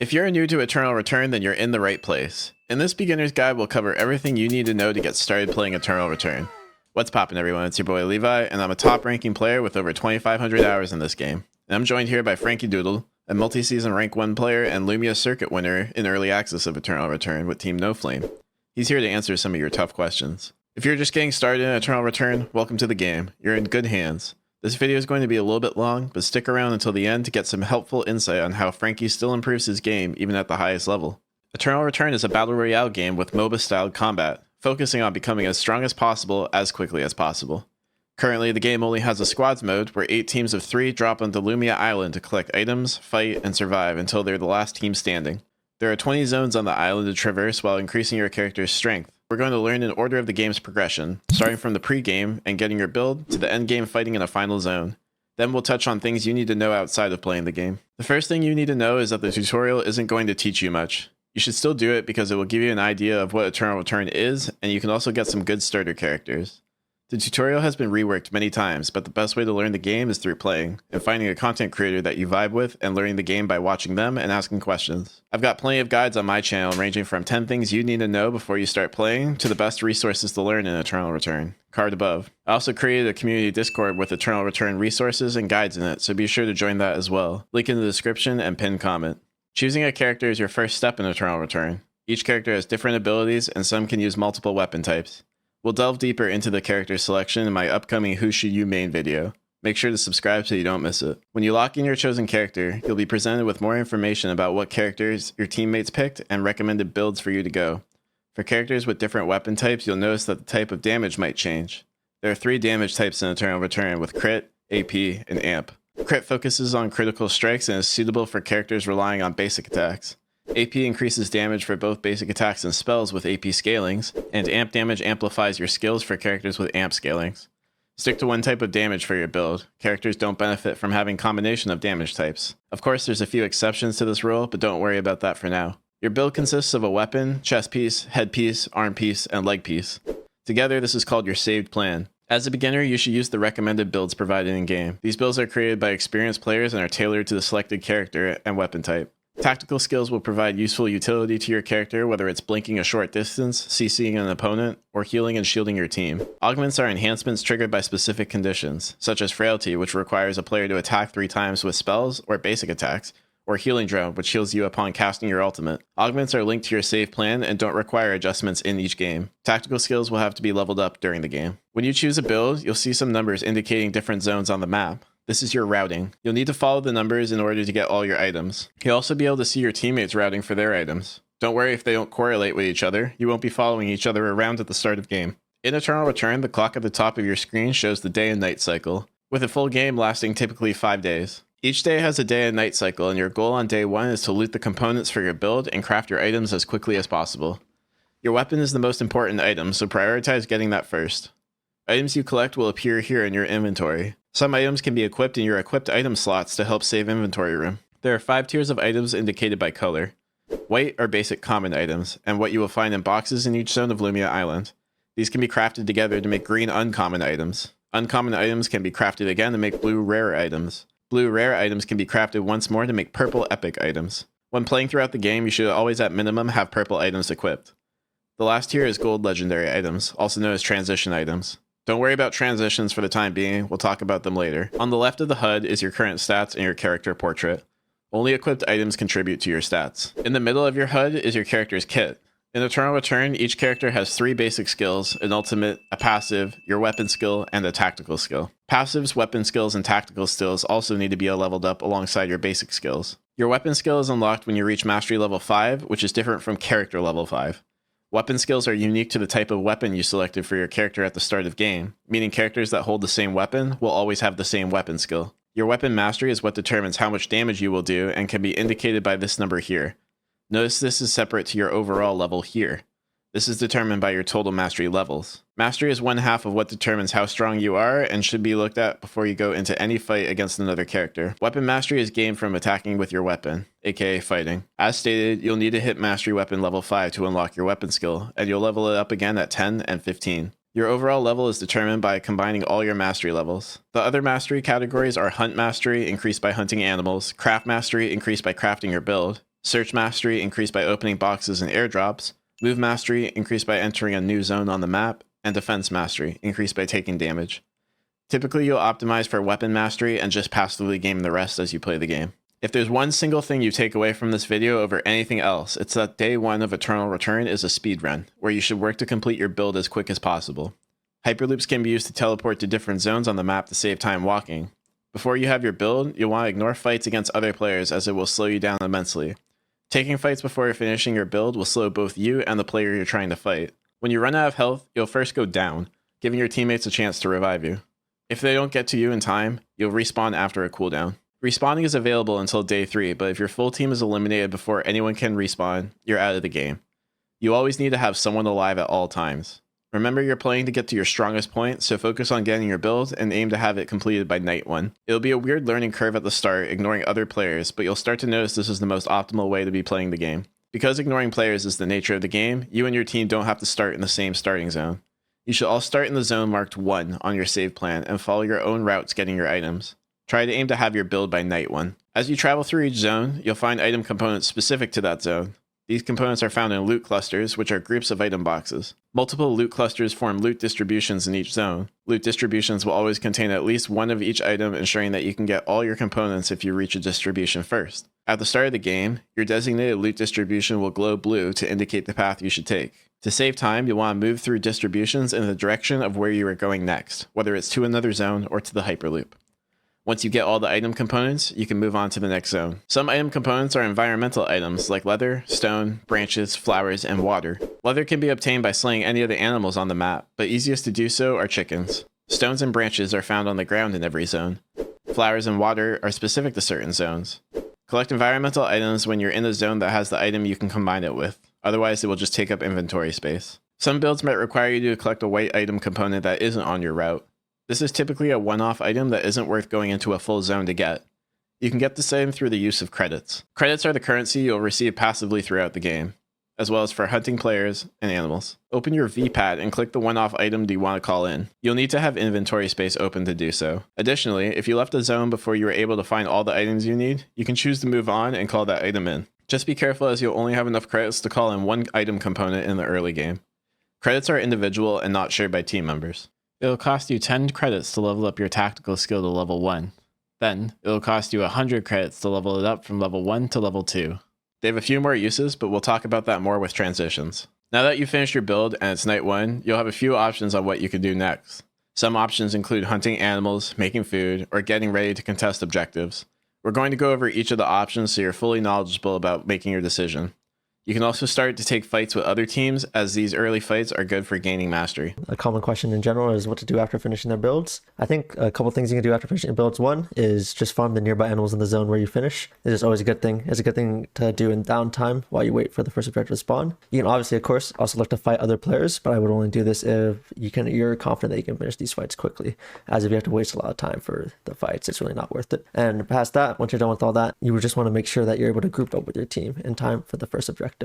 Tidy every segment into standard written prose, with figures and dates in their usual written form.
If you're new to Eternal Return, then you're in the right place. In this beginner's guide, we'll cover everything you need to know to get started playing Eternal Return. What's poppin', everyone? It's your boy Levi, and I'm a top-ranking player with over 2,500 hours in this game. And I'm joined here by FrankieDoodle, a multi-season rank 1 player and Lumia circuit winner in early access of Eternal Return with Team No Flame. He's here to answer some of your tough questions. If you're just getting started in Eternal Return, welcome to the game. You're in good hands. This video is going to be a little bit long, but stick around until the end to get some helpful insight on how Frankie still improves his game even at the highest level. Eternal Return is a battle royale game with MOBA-styled combat, focusing on becoming as strong as possible as quickly as possible. Currently, the game only has a squads mode where 8 teams of 3 drop onto Lumia Island to collect items, fight, and survive until they're the last team standing. There are 20 zones on the island to traverse while increasing your character's strength. We're going to learn in order of the game's progression, starting from the pre-game and getting your build to the end-game fighting in a final zone. Then we'll touch on things you need to know outside of playing the game. The first thing you need to know is that the tutorial isn't going to teach you much. You should still do it because it will give you an idea of what Eternal Return is, and you can also get some good starter characters. The tutorial has been reworked many times, but the best way to learn the game is through playing, and finding a content creator that you vibe with and learning the game by watching them and asking questions. I've got plenty of guides on my channel ranging from 10 things you need to know before you start playing to the best resources to learn in Eternal Return, card above. I also created a community Discord with Eternal Return resources and guides in it, so be sure to join that as well. Link in the description and pinned comment. Choosing a character is your first step in Eternal Return. Each character has different abilities and some can use multiple weapon types. We'll delve deeper into the character selection in my upcoming Who Should You main video. Make sure to subscribe so you don't miss it. When you lock in your chosen character, you'll be presented with more information about what characters your teammates picked and recommended builds for you to go. For characters with different weapon types, you'll notice that the type of damage might change. There are 3 damage types in Eternal Return with Crit, AP, and Amp. Crit focuses on critical strikes and is suitable for characters relying on basic attacks. AP increases damage for both basic attacks and spells with AP scalings, and Amp damage amplifies your skills for characters with Amp scalings. Stick to one type of damage for your build. Characters don't benefit from having combination of damage types. Of course, there's a few exceptions to this rule, but don't worry about that for now. Your build consists of a weapon, chest piece, head piece, arm piece, and leg piece. Together, this is called your saved plan. As a beginner, you should use the recommended builds provided in-game. These builds are created by experienced players and are tailored to the selected character and weapon type. Tactical skills will provide useful utility to your character, whether it's blinking a short distance, CCing an opponent, or healing and shielding your team. Augments are enhancements triggered by specific conditions, such as Frailty, which requires a player to attack 3 times with spells or basic attacks, or Healing Drone, which heals you upon casting your ultimate. Augments are linked to your save plan and don't require adjustments in each game. Tactical skills will have to be leveled up during the game. When you choose a build, you'll see some numbers indicating different zones on the map. This is your routing. You'll need to follow the numbers in order to get all your items. You'll also be able to see your teammates' routing for their items. Don't worry if they don't correlate with each other. You won't be following each other around at the start of game. In Eternal Return, the clock at the top of your screen shows the day and night cycle, with a full game lasting typically 5 days. Each day has a day and night cycle, and your goal on day 1 is to loot the components for your build and craft your items as quickly as possible. Your weapon is the most important item, so prioritize getting that first. Items you collect will appear here in your inventory. Some items can be equipped in your equipped item slots to help save inventory room. There are 5 tiers of items indicated by color. White are basic common items, and what you will find in boxes in each zone of Lumia Island. These can be crafted together to make green uncommon items. Uncommon items can be crafted again to make blue rare items. Blue rare items can be crafted once more to make purple epic items. When playing throughout the game, you should always at minimum have purple items equipped. The last tier is gold legendary items, also known as transition items. Don't worry about transitions for the time being, we'll talk about them later. On the left of the HUD is your current stats and your character portrait. Only equipped items contribute to your stats. In the middle of your HUD is your character's kit. In Eternal Return, each character has 3 basic skills, an ultimate, a passive, your weapon skill, and a tactical skill. Passives, weapon skills, and tactical skills also need to be leveled up alongside your basic skills. Your weapon skill is unlocked when you reach Mastery level 5, which is different from Character level 5. Weapon skills are unique to the type of weapon you selected for your character at the start of game, meaning characters that hold the same weapon will always have the same weapon skill. Your weapon mastery is what determines how much damage you will do and can be indicated by this number here. Notice this is separate to your overall level here. This is determined by your total mastery levels. Mastery is 1/2 of what determines how strong you are and should be looked at before you go into any fight against another character. Weapon mastery is gained from attacking with your weapon, aka fighting. As stated, you'll need to hit mastery weapon level 5 to unlock your weapon skill, and you'll level it up again at 10 and 15. Your overall level is determined by combining all your mastery levels. The other mastery categories are Hunt Mastery, increased by hunting animals, Craft Mastery, increased by crafting your build, Search mastery increased by opening boxes and airdrops, move mastery increased by entering a new zone on the map, and defense mastery increased by taking damage. Typically, you'll optimize for weapon mastery and just passively game the rest as you play the game. If there's one single thing you take away from this video over anything else, it's that day 1 of Eternal Return is a speed run, where you should work to complete your build as quick as possible. Hyperloops can be used to teleport to different zones on the map to save time walking. Before you have your build, you'll want to ignore fights against other players as it will slow you down immensely. Taking fights before you're finishing your build will slow both you and the player you're trying to fight. When you run out of health, you'll first go down, giving your teammates a chance to revive you. If they don't get to you in time, you'll respawn after a cooldown. Respawning is available until day 3, but if your full team is eliminated before anyone can respawn, you're out of the game. You always need to have someone alive at all times. Remember, you're playing to get to your strongest point, so focus on getting your build and aim to have it completed by night 1. It'll be a weird learning curve at the start, ignoring other players, but you'll start to notice this is the most optimal way to be playing the game. Because ignoring players is the nature of the game, you and your team don't have to start in the same starting zone. You should all start in the zone marked 1 on your save plan and follow your own routes getting your items. Try to aim to have your build by night 1. As you travel through each zone, you'll find item components specific to that zone. These components are found in loot clusters, which are groups of item boxes. Multiple loot clusters form loot distributions in each zone. Loot distributions will always contain at least one of each item, ensuring that you can get all your components if you reach a distribution first. At the start of the game, your designated loot distribution will glow blue to indicate the path you should take. To save time, you'll want to move through distributions in the direction of where you are going next, whether it's to another zone or to the Hyperloop. Once you get all the item components, you can move on to the next zone. Some item components are environmental items like leather, stone, branches, flowers, and water. Leather can be obtained by slaying any of the animals on the map, but easiest to do so are chickens. Stones and branches are found on the ground in every zone. Flowers and water are specific to certain zones. Collect environmental items when you're in a zone that has the item you can combine it with, otherwise it will just take up inventory space. Some builds might require you to collect a white item component that isn't on your route. This is typically a one-off item that isn't worth going into a full zone to get. You can get the same through the use of credits. Credits are the currency you'll receive passively throughout the game, as well as for hunting players and animals. Open your V-pad and click the one-off item you want to call in. You'll need to have inventory space open to do so. Additionally, if you left a zone before you were able to find all the items you need, you can choose to move on and call that item in. Just be careful as you'll only have enough credits to call in one item component in the early game. Credits are individual and not shared by team members. It'll cost you 10 credits to level up your tactical skill to level 1. Then, it'll cost you 100 credits to level it up from level 1 to level 2. They have a few more uses, but we'll talk about that more with transitions. Now that you've finished your build and it's night 1, you'll have a few options on what you can do next. Some options include hunting animals, making food, or getting ready to contest objectives. We're going to go over each of the options so you're fully knowledgeable about making your decision. You can also start to take fights with other teams, as these early fights are good for gaining mastery. A common question in general is what to do after finishing their builds. I think a couple things you can do after finishing your builds. One is just farm the nearby animals in the zone where you finish. This is always a good thing. It's a good thing to do in downtime while you wait for the first objective to spawn. You can obviously, of course, also look to fight other players, but I would only do this if you're confident that you can finish these fights quickly. As if you have to waste a lot of time for the fights, it's really not worth it. And past that, once you're done with all that, you would just want to make sure that you're able to group up with your team in time for the first objective.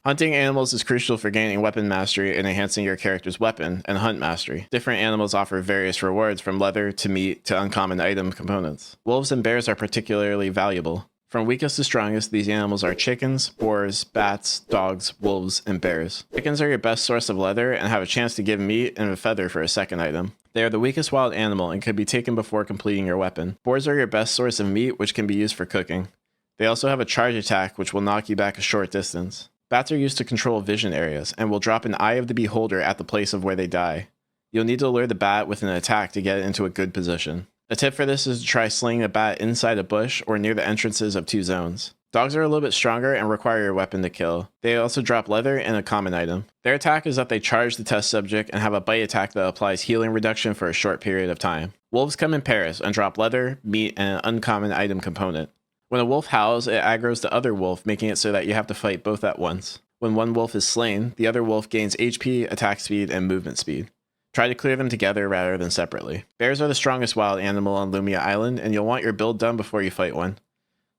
Hunting animals is crucial for gaining weapon mastery and enhancing your character's weapon and hunt mastery. Different animals offer various rewards from leather to meat to uncommon item components. Wolves and bears are particularly valuable. From weakest to strongest, these animals are chickens, boars, bats, dogs, wolves, and bears. Chickens are your best source of leather and have a chance to give meat and a feather for a second item. They are the weakest wild animal and could be taken before completing your weapon. Boars are your best source of meat, which can be used for cooking. They also have a charge attack, which will knock you back a short distance. Bats are used to control vision areas, and will drop an Eye of the Beholder at the place of where they die. You'll need to lure the bat with an attack to get it into a good position. A tip for this is to try slaying a bat inside a bush or near the entrances of 2 zones. Dogs are a little bit stronger and require your weapon to kill. They also drop leather and a common item. Their attack is that they charge the test subject and have a bite attack that applies healing reduction for a short period of time. Wolves come in pairs and drop leather, meat, and an uncommon item component. When a wolf howls, it aggroes the other wolf, making it so that you have to fight both at once. When one wolf is slain, the other wolf gains HP, attack speed, and movement speed. Try to clear them together rather than separately. Bears are the strongest wild animal on Lumia Island, and you'll want your build done before you fight one.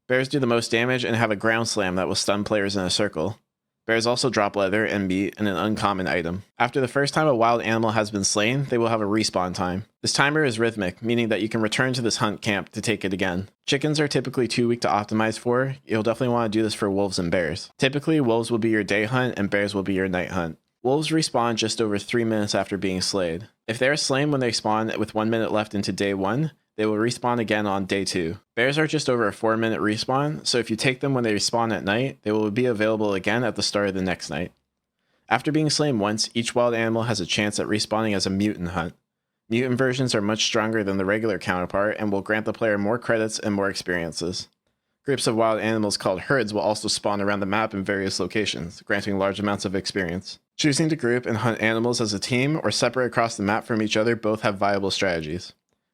Bears do the most damage and have a ground slam that will stun players in a circle. Bears also drop leather and meat and an uncommon item. After the first time a wild animal has been slain, they will have a respawn time. This timer is rhythmic, meaning that you can return to this hunt camp to take it again. Chickens are typically too weak to optimize for. You'll definitely want to do this for wolves and bears. Typically, wolves will be your day hunt and bears will be your night hunt. Wolves respawn just over 3 minutes after being slayed. If they are slain when they spawn with 1 minute left into day 1, they will respawn again on day 2. Bears are just over a 4-minute respawn, so if you take them when they respawn at night, they will be available again at the start of the next night. After being slain once, each wild animal has a chance at respawning as a mutant hunt. Mutant versions are much stronger than the regular counterpart and will grant the player more credits and more experiences. Groups of wild animals called herds will also spawn around the map in various locations, granting large amounts of experience. Choosing to group and hunt animals as a team or separate across the map from each other both have viable strategies.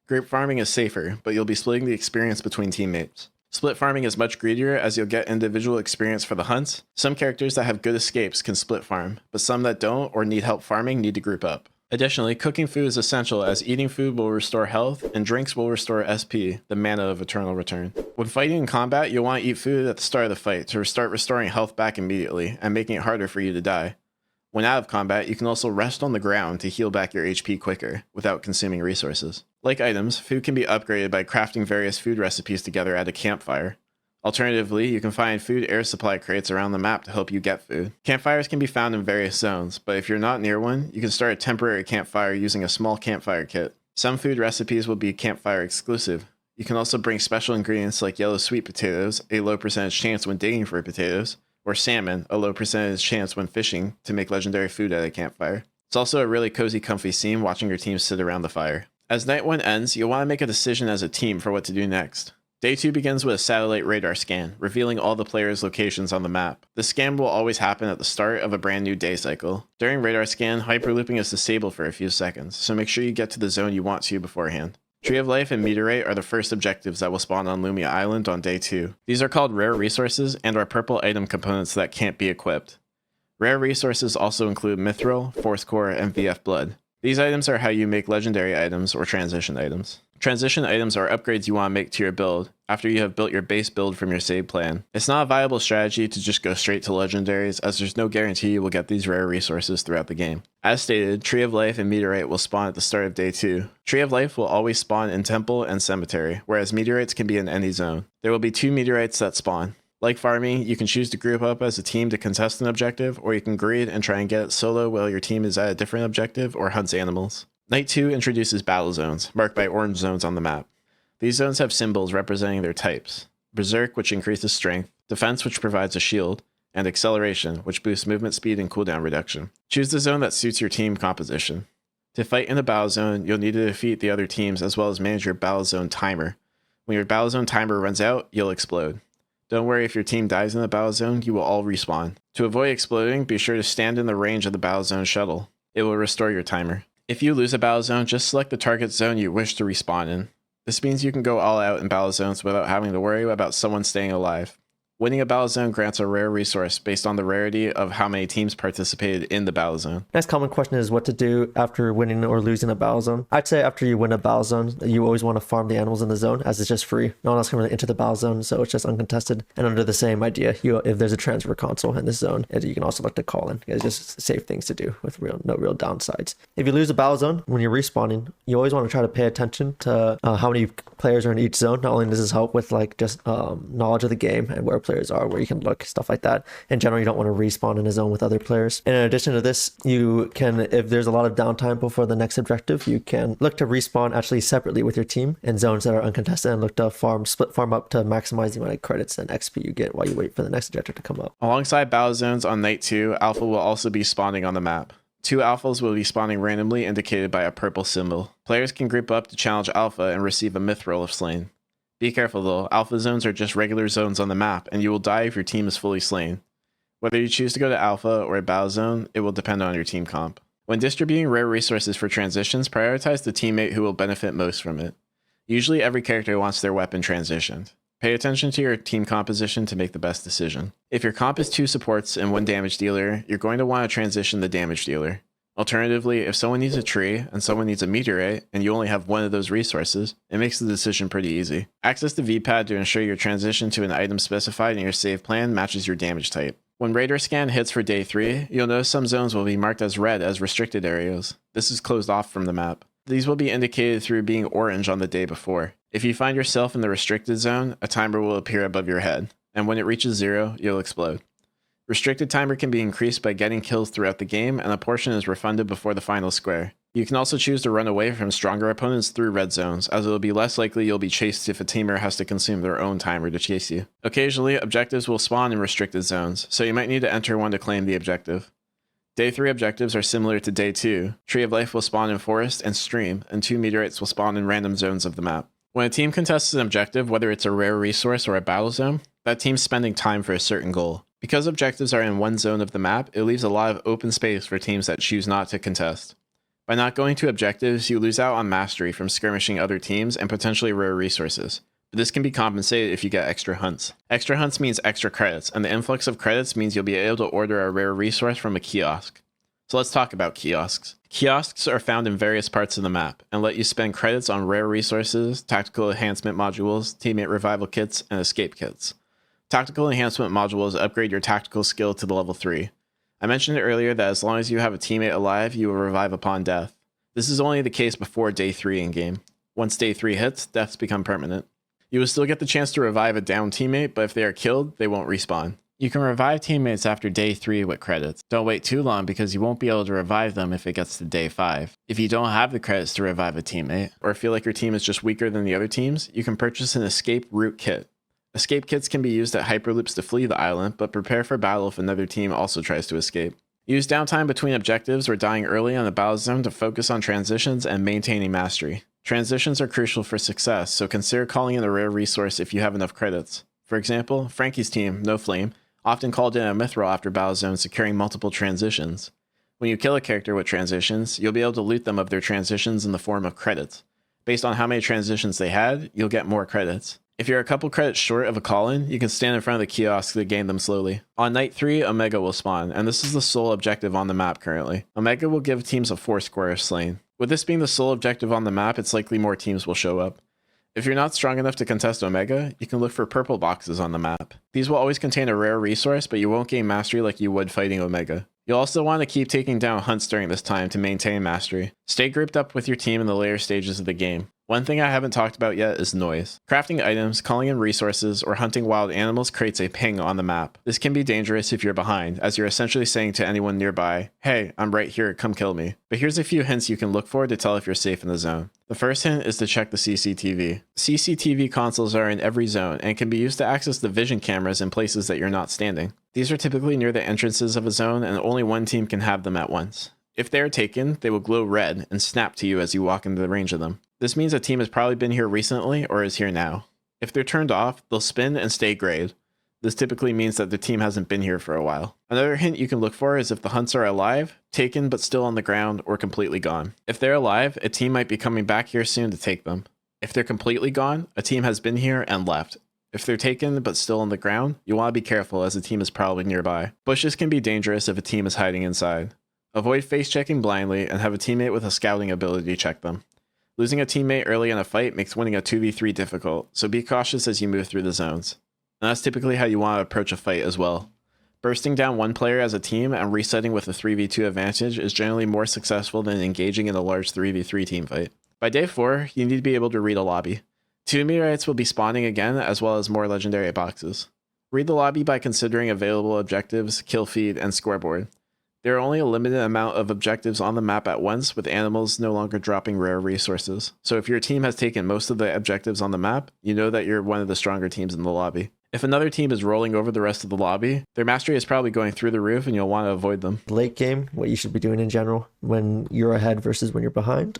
Group farming is safer, but you'll be splitting the experience between teammates. Split farming is much greedier as you'll get individual experience for the hunts. Some characters that have good escapes can split farm, but some that don't or need help farming need to group up. Additionally, cooking food is essential as eating food will restore health and drinks will restore SP, the mana of eternal return. When fighting in combat, you'll want to eat food at the start of the fight to start restoring health back immediately and making it harder for you to die. When out of combat, you can also rest on the ground to heal back your HP quicker, without consuming resources. Like items, food can be upgraded by crafting various food recipes together at a campfire. Alternatively, you can find food air supply crates around the map to help you get food. Campfires can be found in various zones, but if you're not near one, you can start a temporary campfire using a small campfire kit. Some food recipes will be campfire exclusive. You can also bring special ingredients like yellow sweet potatoes, a low percentage chance when digging for potatoes, or salmon, a low percentage chance when fishing, to make legendary food at a campfire. It's also a really cozy, comfy scene watching your team sit around the fire. As night 1 ends, you'll want to make a decision as a team for what to do next. Day 2 begins with a satellite radar scan, revealing all the players' locations on the map. The scan will always happen at the start of a brand new day cycle. During radar scan, hyperlooping is disabled for a few seconds, so make sure you get to the zone you want to beforehand. Tree of Life and Meteorite are the first objectives that will spawn on Lumia Island on day 2. These are called rare resources and are purple item components that can't be equipped. Rare resources also include Mithril, Fourth Core, and VF Blood. These items are how you make legendary items or transition items. Transition items are upgrades you want to make to your build after you have built your base build from your save plan. It's not a viable strategy to just go straight to legendaries, as there's no guarantee you will get these rare resources throughout the game. As stated, Tree of Life and Meteorite will spawn at the start of day 2. Tree of Life will always spawn in Temple and Cemetery, whereas Meteorites can be in any zone. There will be 2 Meteorites that spawn. Like farming, you can choose to group up as a team to contest an objective, or you can greed and try and get it solo while your team is at a different objective or hunts animals. Night 2 introduces Battlezones, marked by orange zones on the map. These zones have symbols representing their types: Berserk, which increases strength, Defense, which provides a shield, and Acceleration, which boosts movement speed and cooldown reduction. Choose the zone that suits your team composition. To fight in a Battlezone, you'll need to defeat the other teams as well as manage your Battlezone timer. When your Battlezone timer runs out, you'll explode. Don't worry if your team dies in the Battlezone, you will all respawn. To avoid exploding, be sure to stand in the range of the Battlezone shuttle. It will restore your timer. If you lose a Battlezone, just select the target zone you wish to respawn in. This means you can go all out in Battlezones without having to worry about someone staying alive. Winning a Battlezone grants a rare resource based on the rarity of how many teams participated in the Battlezone. Next common question is what to do after winning or losing a Battlezone. I'd say after you win a Battlezone, you always want to farm the animals in the zone, as it's just free. No one else can really enter the Battlezone, so it's just uncontested. And under the same idea, if there's a transfer console in this zone, you can also look to call in. It's just safe things to do with no real downsides. If you lose a Battlezone, when you're respawning, you always want to try to pay attention to how many players are in each zone. Not only does this help with just knowledge of the game and where players are, where you can look, stuff like that. In general, you don't want to respawn in a zone with other players. And in addition to this, you can, if there's a lot of downtime before the next objective, you can look to respawn actually separately with your team in zones that are uncontested and look to split farm up to maximize the amount of credits and XP you get while you wait for the next objective to come up. Alongside Battlezones on night 2, Alpha will also be spawning on the map. 2 alphas will be spawning randomly, indicated by a purple symbol. Players can group up to challenge Alpha and receive a Mithril if slain. Be careful though, Alpha zones are just regular zones on the map, and you will die if your team is fully slain. Whether you choose to go to Alpha or a Battlezone, it will depend on your team comp. When distributing rare resources for transitions, prioritize the teammate who will benefit most from it. Usually every character wants their weapon transitioned. Pay attention to your team composition to make the best decision. If your comp is 2 supports and 1 damage dealer, you're going to want to transition the damage dealer. Alternatively, if someone needs a tree and someone needs a meteorite and you only have one of those resources, it makes the decision pretty easy. Access the V-pad to ensure your transition to an item specified in your save plan matches your damage type. When radar scan hits for day 3, you'll notice some zones will be marked as red as restricted areas. This is closed off from the map. These will be indicated through being orange on the day before. If you find yourself in the restricted zone, a timer will appear above your head, and when it reaches 0, you'll explode. Restricted timer can be increased by getting kills throughout the game, and a portion is refunded before the final square. You can also choose to run away from stronger opponents through red zones, as it will be less likely you'll be chased if a teamer has to consume their own timer to chase you. Occasionally, objectives will spawn in restricted zones, so you might need to enter one to claim the objective. Day 3 objectives are similar to Day 2. Tree of Life will spawn in Forest and Stream, and 2 meteorites will spawn in random zones of the map. When a team contests an objective, whether it's a rare resource or a battle zone, that team's spending time for a certain goal. Because objectives are in one zone of the map, it leaves a lot of open space for teams that choose not to contest. By not going to objectives, you lose out on mastery from skirmishing other teams and potentially rare resources. But this can be compensated if you get extra hunts. Extra hunts means extra credits, and the influx of credits means you'll be able to order a rare resource from a kiosk. So let's talk about kiosks. Kiosks are found in various parts of the map, and let you spend credits on rare resources, tactical enhancement modules, teammate revival kits, and escape kits. Tactical enhancement modules upgrade your tactical skill to the level 3. I mentioned earlier that as long as you have a teammate alive, you will revive upon death. This is only the case before day 3 in game. Once day 3 hits, deaths become permanent. You will still get the chance to revive a downed teammate, but if they are killed, they won't respawn. You can revive teammates after day 3 with credits. Don't wait too long because you won't be able to revive them if it gets to day 5. If you don't have the credits to revive a teammate, or feel like your team is just weaker than the other teams, you can purchase an escape route kit. Escape kits can be used at hyperloops to flee the island, but prepare for battle if another team also tries to escape. Use downtime between objectives or dying early on the battle zone to focus on transitions and maintaining mastery. Transitions are crucial for success, so consider calling in a rare resource if you have enough credits. For example, Frankie's team, No Flame, often called in a Mithril after battle zone securing multiple transitions. When you kill a character with transitions, you'll be able to loot them of their transitions in the form of credits. Based on how many transitions they had, you'll get more credits. If you're a couple credits short of a call-in, you can stand in front of the kiosk to gain them slowly. On night 3, Omega will spawn, and this is the sole objective on the map currently. Omega will give teams a 4 score if slain. With this being the sole objective on the map, it's likely more teams will show up. If you're not strong enough to contest Omega, you can look for purple boxes on the map. These will always contain a rare resource, but you won't gain mastery like you would fighting Omega. You'll also want to keep taking down hunts during this time to maintain mastery. Stay grouped up with your team in the later stages of the game. One thing I haven't talked about yet is noise. Crafting items, calling in resources, or hunting wild animals creates a ping on the map. This can be dangerous if you're behind, as you're essentially saying to anyone nearby, "Hey, I'm right here, come kill me." But here's a few hints you can look for to tell if you're safe in the zone. The first hint is to check the CCTV. CCTV consoles are in every zone and can be used to access the vision cameras in places that you're not standing. These are typically near the entrances of a zone, and only one team can have them at once. If they are taken, they will glow red and snap to you as you walk into the range of them. This means a team has probably been here recently or is here now. If they're turned off, they'll spin and stay grayed. This typically means that the team hasn't been here for a while. Another hint you can look for is if the hunts are alive, taken but still on the ground, or completely gone. If they're alive, a team might be coming back here soon to take them. If they're completely gone, a team has been here and left. If they're taken but still on the ground, you want to be careful as the team is probably nearby. Bushes can be dangerous if a team is hiding inside. Avoid face checking blindly and have a teammate with a scouting ability check them. Losing a teammate early in a fight makes winning a 2v3 difficult, so be cautious as you move through the zones. And that's typically how you want to approach a fight as well. Bursting down one player as a team and resetting with a 3v2 advantage is generally more successful than engaging in a large 3v3 team fight. By day 4, you need to be able to read a lobby. 2 meteorites will be spawning again, as well as more legendary boxes. Read the lobby by considering available objectives, kill feed, and scoreboard. There are only a limited amount of objectives on the map at once, with animals no longer dropping rare resources. So if your team has taken most of the objectives on the map, you know that you're one of the stronger teams in the lobby. If another team is rolling over the rest of the lobby, their mastery is probably going through the roof and you'll want to avoid them. Late game, what you should be doing in general when you're ahead versus when you're behind.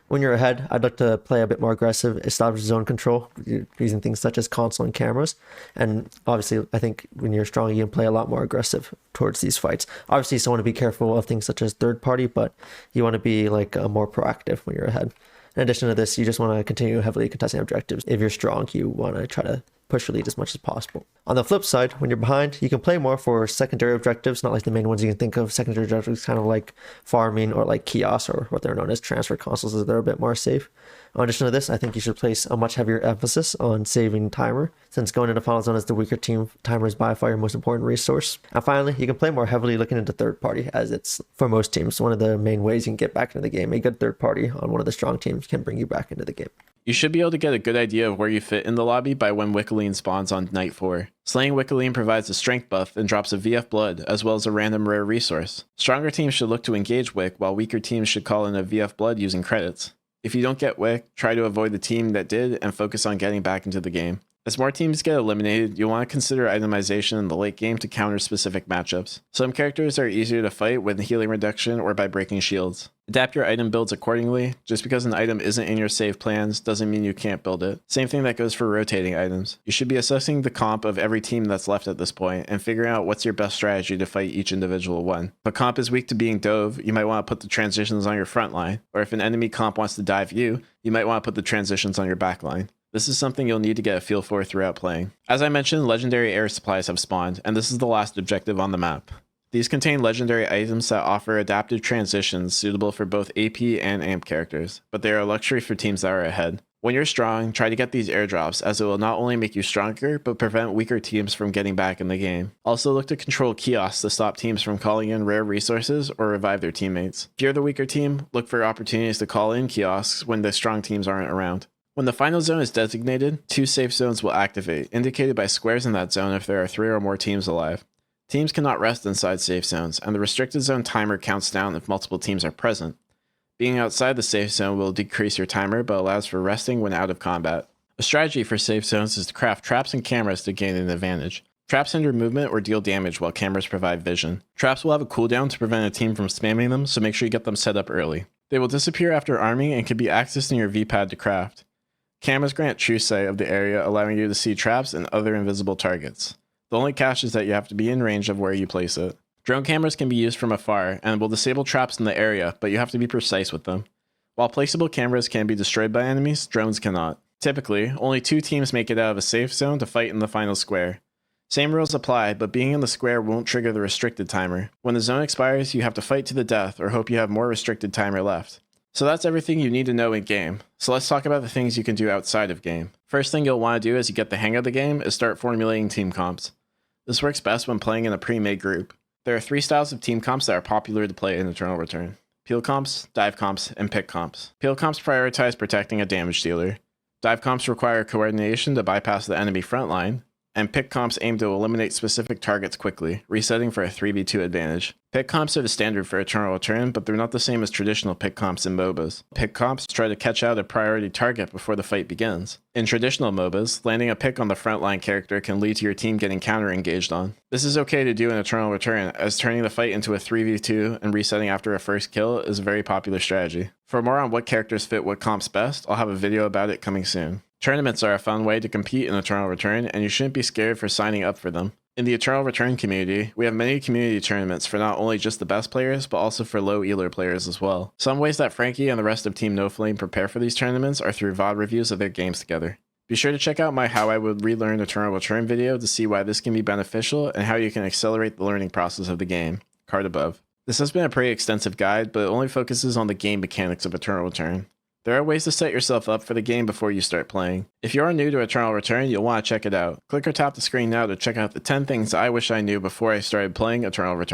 When you're ahead, I'd like to play a bit more aggressive, establish zone control using things such as console and cameras. And obviously, I think when you're strong, you can play a lot more aggressive towards these fights. Obviously, you still want to be careful of things such as third party, but you want to be like more proactive when you're ahead. In addition to this, you just want to continue heavily contesting objectives. If you're strong, you want to try to push your lead as much as possible. On the flip side, when you're behind, you can play more for secondary objectives, not like the main ones you can think of. Secondary objectives kind of like farming or like kiosks or what they're known as transfer consoles, as they're a bit more safe. In addition to this, I think you should place a much heavier emphasis on saving timer, since going into Final Zone as the weaker team, timer is by far your most important resource. And finally, you can play more heavily looking into third party, as it's, for most teams, one of the main ways you can get back into the game. A good third party on one of the strong teams can bring you back into the game. You should be able to get a good idea of where you fit in the lobby by when Wickeline spawns on night 4. Slaying Wickeline provides a strength buff and drops a VF blood, as well as a random rare resource. Stronger teams should look to engage Wick, while weaker teams should call in a VF blood using credits. If you don't get Wick, try to avoid the team that did and focus on getting back into the game. As more teams get eliminated, you'll want to consider itemization in the late game to counter specific matchups. Some characters are easier to fight with healing reduction or by breaking shields. Adapt your item builds accordingly. Just because an item isn't in your save plans doesn't mean you can't build it. Same thing that goes for rotating items. You should be assessing the comp of every team that's left at this point and figuring out what's your best strategy to fight each individual one. If a comp is weak to being dove, you might want to put the transitions on your front line, or if an enemy comp wants to dive you might want to put the transitions on your back line. This is something you'll need to get a feel for throughout playing. As I mentioned, legendary air supplies have spawned, and this is the last objective on the map. These contain legendary items that offer adaptive transitions suitable for both AP and AMP characters, but they are a luxury for teams that are ahead. When you're strong, try to get these airdrops, as it will not only make you stronger, but prevent weaker teams from getting back in the game. Also look to control kiosks to stop teams from calling in rare resources or revive their teammates. If you're the weaker team, look for opportunities to call in kiosks when the strong teams aren't around. When the final zone is designated, 2 safe zones will activate, indicated by squares in that zone if there are 3 or more teams alive. Teams cannot rest inside safe zones, and the restricted zone timer counts down if multiple teams are present. Being outside the safe zone will decrease your timer, but allows for resting when out of combat. A strategy for safe zones is to craft traps and cameras to gain an advantage. Traps hinder movement or deal damage, while cameras provide vision. Traps will have a cooldown to prevent a team from spamming them, so make sure you get them set up early. They will disappear after arming and can be accessed in your V-pad to craft. Cameras grant true sight of the area, allowing you to see traps and other invisible targets. The only catch is that you have to be in range of where you place it. Drone cameras can be used from afar and will disable traps in the area, but you have to be precise with them. While placeable cameras can be destroyed by enemies, drones cannot. Typically, only 2 teams make it out of a safe zone to fight in the final square. Same rules apply, but being in the square won't trigger the restricted timer. When the zone expires, you have to fight to the death or hope you have more restricted timer left. So that's everything you need to know in game. So let's talk about the things you can do outside of game. First thing you'll want to do as you get the hang of the game is start formulating team comps. This works best when playing in a pre-made group. There are 3 styles of team comps that are popular to play in Eternal Return: peel comps, dive comps, and pick comps. Peel comps prioritize protecting a damage dealer. Dive comps require coordination to bypass the enemy front line, and pick comps aim to eliminate specific targets quickly, resetting for a 3v2 advantage. Pick comps are the standard for Eternal Return, but they're not the same as traditional pick comps in MOBAs. Pick comps try to catch out a priority target before the fight begins. In traditional MOBAs, landing a pick on the frontline character can lead to your team getting counter-engaged on. This is okay to do in Eternal Return, as turning the fight into a 3v2 and resetting after a first kill is a very popular strategy. For more on what characters fit what comps best, I'll have a video about it coming soon. Tournaments are a fun way to compete in Eternal Return, and you shouldn't be scared for signing up for them. In the Eternal Return community, we have many community tournaments for not only just the best players, but also for low Ealer players as well. Some ways that Frankie and the rest of Team NoFlame prepare for these tournaments are through VOD reviews of their games together. Be sure to check out my How I Would Relearn Eternal Return video to see why this can be beneficial and how you can accelerate the learning process of the game. Card above. This has been a pretty extensive guide, but it only focuses on the game mechanics of Eternal Return. There are ways to set yourself up for the game before you start playing. If you are new to Eternal Return, you'll want to check it out. Click or tap the screen now to check out the 10 things I wish I knew before I started playing Eternal Return.